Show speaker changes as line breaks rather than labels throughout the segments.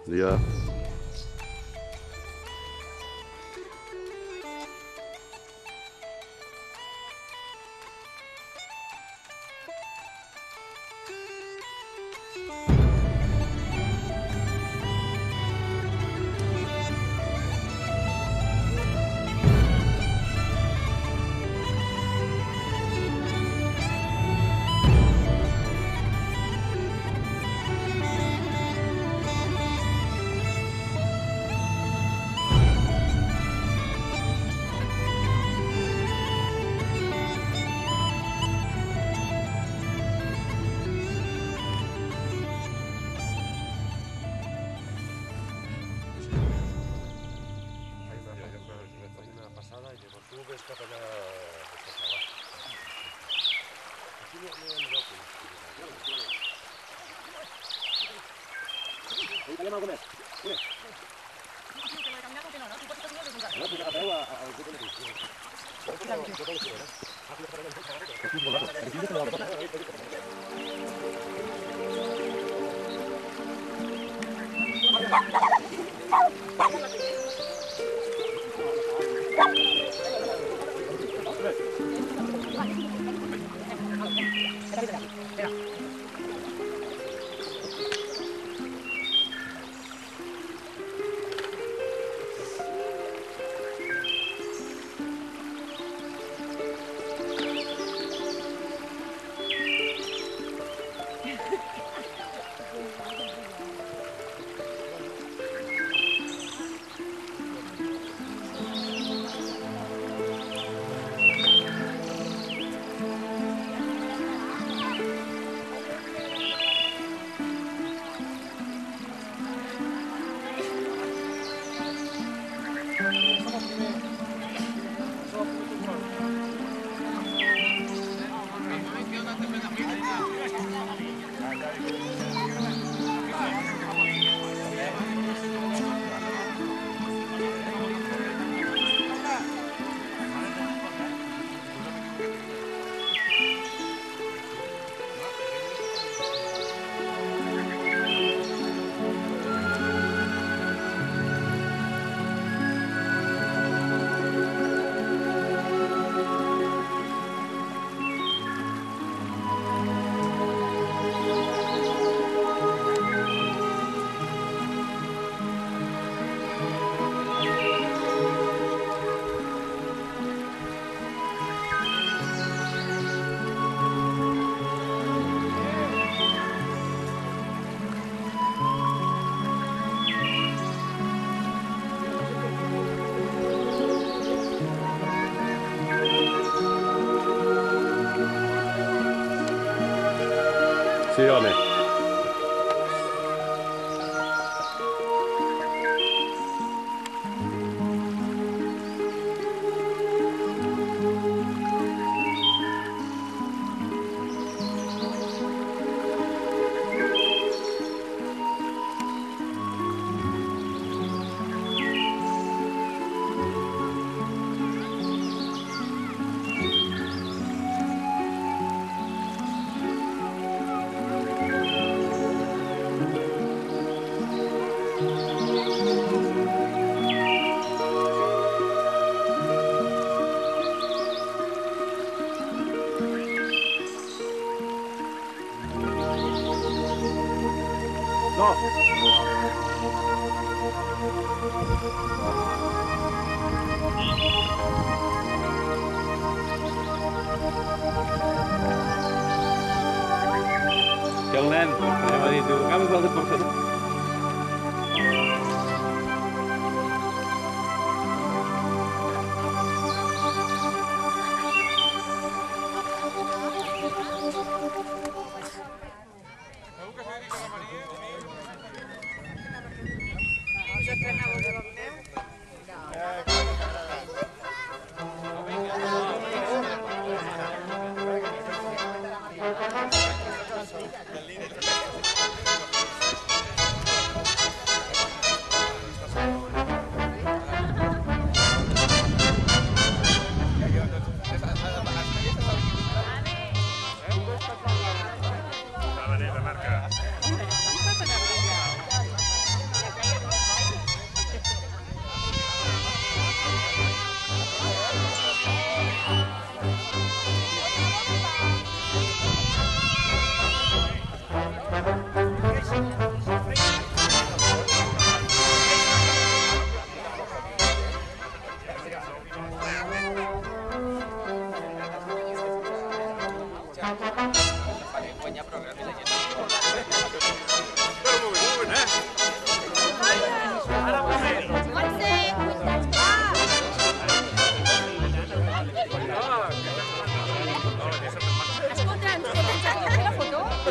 Ja.
Farem alguna més? Una. No, puc agafeu al grup de mateix.
Sí, home. Que el nen, anem a dir, diu, acabes el de portar.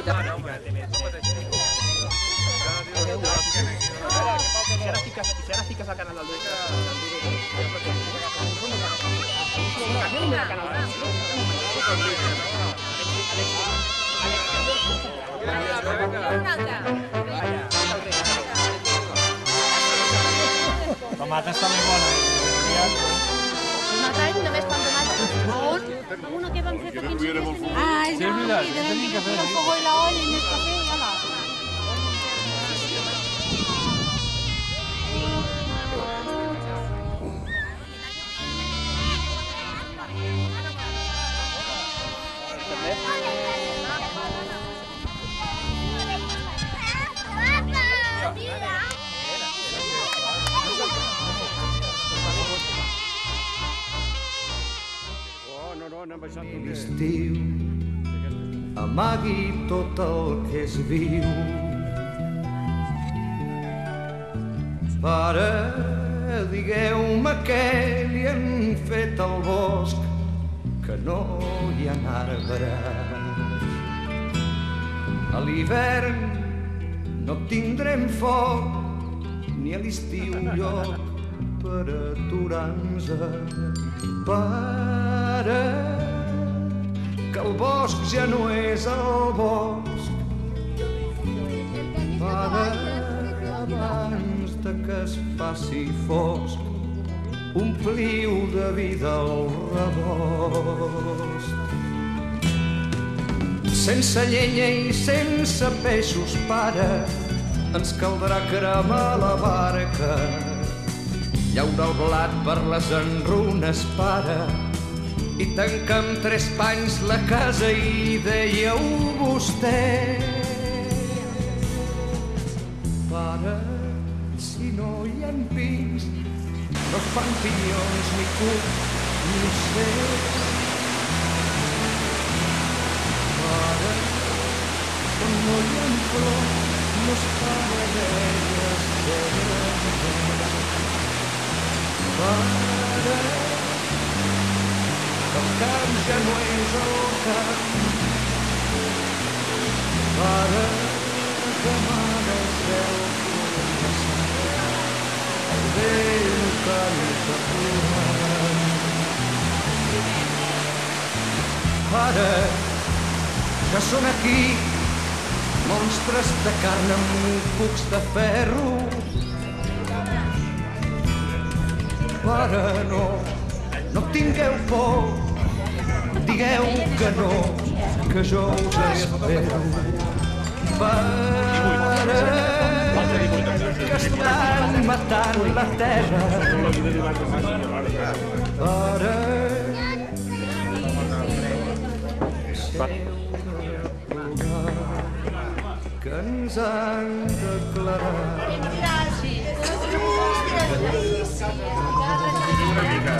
Si ara fiques al canal del Duro,
Tomates també bones.
Tomata només quan tomata. On? Una que vam fer fa 15 dies.
Ah,
Sí, és
ja,
veritat,
sí,
ja tenim
de
cafè,
el
sí.
fuego y la olla y més cafè i ala.
L'estiu amagui tot el que es viu. Pare, digueu-me què li han fet al bosc, que no hi ha arbres. A l'hivern no tindrem foc, ni a l'estiu lloc per aturar-nos. Pare, que el bosc ja no és el bosc. Pare, abans de que es faci fosc, ompliu de vida el rebost. Sense llenya i sense peixos, pare, ens caldrà cremar la barca. Llaura el blat per les enrunes, pare, i tancar amb 3 panys la casa i dèieu vostè. Pare, si no hi ha pins, no es fan pinyons ni cucs ni ocells. Pare, quan no hi ha flors, no es fa abelles verdes. Pare, el camp ja no és el camp. Pare, demà del cel el vent canta plorant. Pare, que són aquí monstres de carn amb cucs de ferro. Pare, no tingueu por, digueu que no, que jo us espero. Pare, que estan matant la terra. Pare, que ens han declarat.
Gràcies.
Una mica.